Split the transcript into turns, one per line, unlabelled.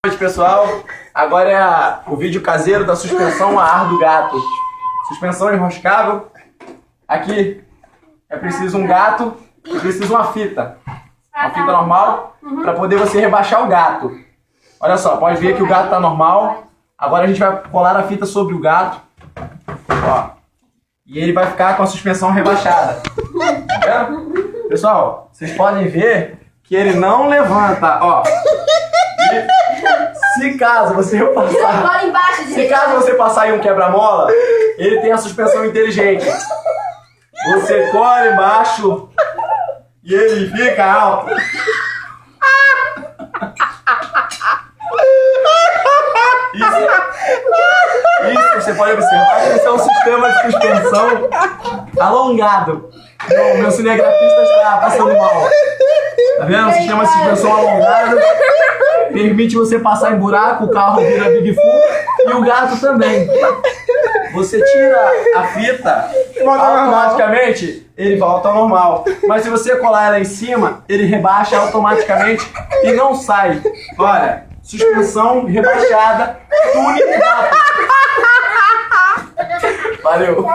noite, pessoal. Agora é o vídeo caseiro da suspensão a ar do gato. Suspensão enroscável. Aqui é preciso um gato e preciso uma fita. Uma fita normal para poder você rebaixar o gato. Olha só, pode ver que o gato tá normal. Agora a gente vai colar a fita sobre o gato. Ó. E ele vai ficar com a suspensão rebaixada. Tá vendo? Pessoal, vocês podem ver que ele não levanta, ó. Se caso você passar, se caso você passar em um quebra-mola, ele tem a suspensão inteligente. Você cola embaixo e ele fica alto. Isso você pode observar que esse é um sistema de suspensão alongado. Meu cinegrafista está passando mal. Tá vendo? O sistema de suspensão alongado permite você passar em buraco, o carro vira Big Full e o gato também. Você tira a fita, automaticamente ele volta ao normal. Mas se você colar ela em cima, ele rebaixa automaticamente e não sai. Olha, suspensão rebaixada, túnel gato. Valeu!